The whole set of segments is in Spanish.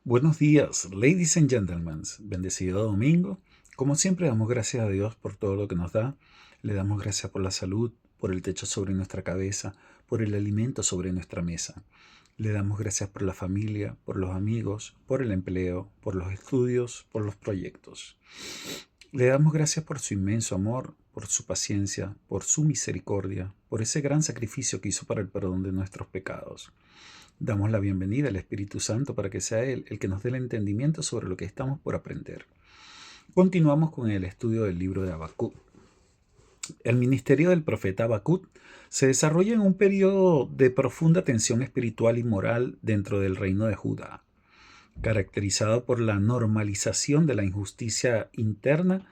Buenos días, ladies and gentlemen. Bendecido domingo. Como siempre, damos gracias a Dios por todo lo que nos da. Le damos gracias por la salud, por el techo sobre nuestra cabeza, por el alimento sobre nuestra mesa. Le damos gracias por la familia, por los amigos, por el empleo, por los estudios, por los proyectos. Le damos gracias por su inmenso amor, por su paciencia, por su misericordia, por ese gran sacrificio que hizo para el perdón de nuestros pecados. Damos la bienvenida al Espíritu Santo para que sea Él el que nos dé el entendimiento sobre lo que estamos por aprender. Continuamos con el estudio del libro de Habacuc. El ministerio del profeta Habacuc se desarrolla en un periodo de profunda tensión espiritual y moral dentro del reino de Judá, caracterizado por la normalización de la injusticia interna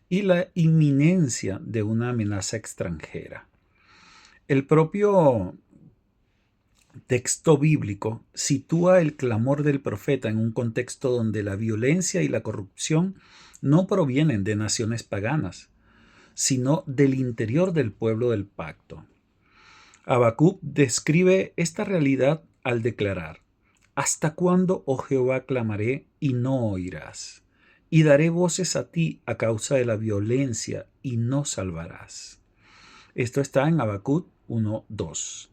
y la inminencia de una amenaza extranjera. El propio texto bíblico sitúa el clamor del profeta en un contexto donde la violencia y la corrupción no provienen de naciones paganas, sino del interior del pueblo del pacto. Habacuc describe esta realidad al declarar: ¿Hasta cuándo, oh Jehová, clamaré y no oirás? Y daré voces a ti a causa de la violencia y no salvarás. Esto está en Habacuc 1:2.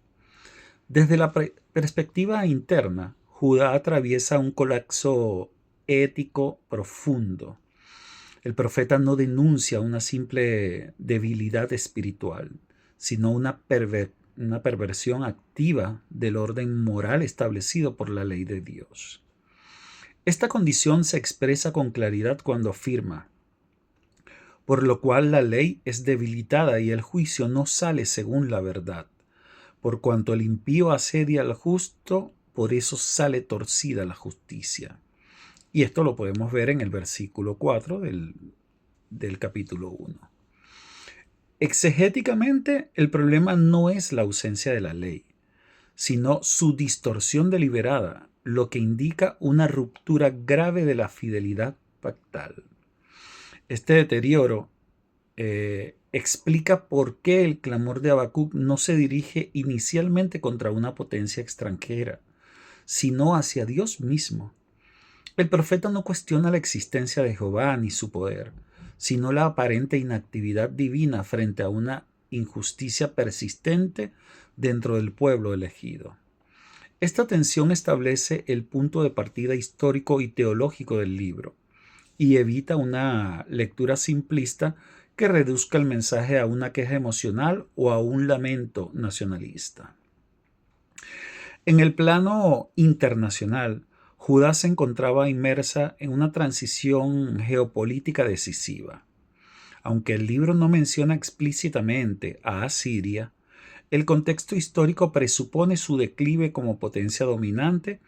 Desde la perspectiva interna, Judá atraviesa un colapso ético profundo. El profeta no denuncia una simple debilidad espiritual, sino una perversión activa del orden moral establecido por la ley de Dios. Esta condición se expresa con claridad cuando afirma: por lo cual la ley es debilitada y el juicio no sale según la verdad. Por cuanto el impío asedia al justo, por eso sale torcida la justicia. Y esto lo podemos ver en el versículo 4 del capítulo 1. Exegéticamente, el problema no es la ausencia de la ley, sino su distorsión deliberada, lo que indica una ruptura grave de la fidelidad pactal. Este deterioro explica por qué el clamor de Habacuc no se dirige inicialmente contra una potencia extranjera, sino hacia Dios mismo. El profeta no cuestiona la existencia de Jehová ni su poder, sino la aparente inactividad divina frente a una injusticia persistente dentro del pueblo elegido. Esta tensión establece el punto de partida histórico y teológico del libro y evita una lectura simplista que reduzca el mensaje a una queja emocional o a un lamento nacionalista. En el plano internacional, Judá se encontraba inmersa en una transición geopolítica decisiva. Aunque el libro no menciona explícitamente a Asiria, el contexto histórico presupone su declive como potencia dominante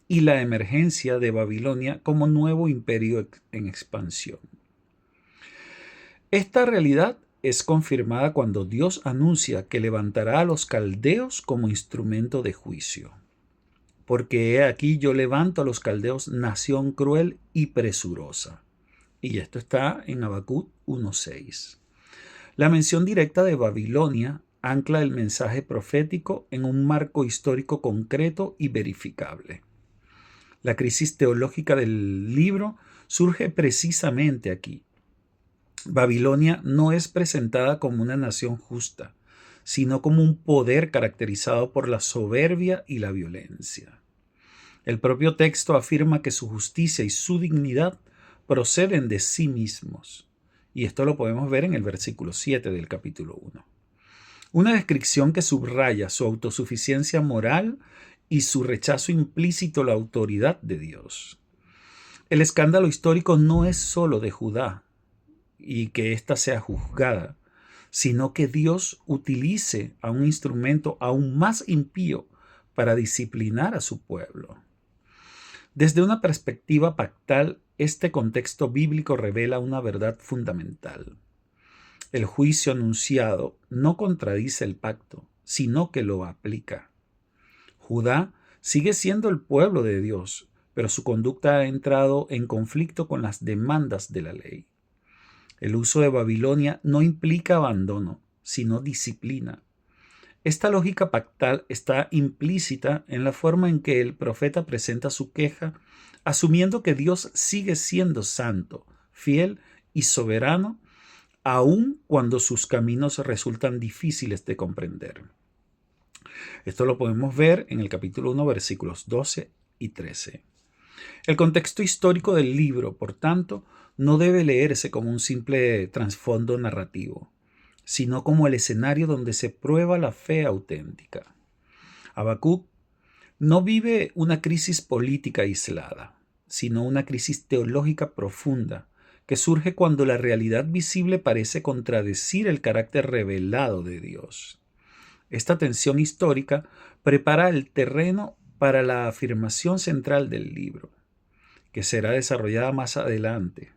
y la emergencia de Babilonia como nuevo imperio en expansión. Esta realidad es confirmada cuando Dios anuncia que levantará a los caldeos como instrumento de juicio. Porque he aquí yo levanto a los caldeos nación cruel y presurosa. Y esto está en Habacuc 1:6. La mención directa de Babilonia ancla el mensaje profético en un marco histórico concreto y verificable. La crisis teológica del libro surge precisamente aquí. Babilonia no es presentada como una nación justa, sino como un poder caracterizado por la soberbia y la violencia. El propio texto afirma que su justicia y su dignidad proceden de sí mismos. Y esto lo podemos ver en el versículo 7 del capítulo 1. Una descripción que subraya su autosuficiencia moral y su rechazo implícito a la autoridad de Dios. El escándalo histórico no es solo de Judá y que ésta sea juzgada, sino que Dios utilice a un instrumento aún más impío para disciplinar a su pueblo. Desde una perspectiva pactal, este contexto bíblico revela una verdad fundamental. El juicio anunciado no contradice el pacto, sino que lo aplica. Judá sigue siendo el pueblo de Dios, pero su conducta ha entrado en conflicto con las demandas de la ley. El uso de Babilonia no implica abandono, sino disciplina. Esta lógica pactal está implícita en la forma en que el profeta presenta su queja, asumiendo que Dios sigue siendo santo, fiel y soberano, aun cuando sus caminos resultan difíciles de comprender. Esto lo podemos ver en el capítulo 1, versículos 12 y 13. El contexto histórico del libro, por tanto, no debe leerse como un simple trasfondo narrativo, sino como el escenario donde se prueba la fe auténtica. Habacuc no vive una crisis política aislada, sino una crisis teológica profunda que surge cuando la realidad visible parece contradecir el carácter revelado de Dios. Esta tensión histórica prepara el terreno para la afirmación central del libro, que será desarrollada más adelante.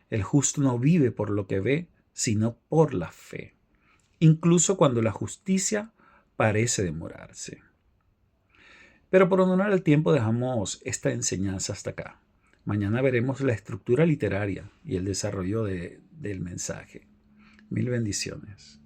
El justo no vive por lo que ve, sino por la fe, incluso cuando la justicia parece demorarse. Pero por honor al tiempo dejamos esta enseñanza hasta acá. Mañana veremos la estructura literaria y el desarrollo del mensaje. Mil bendiciones.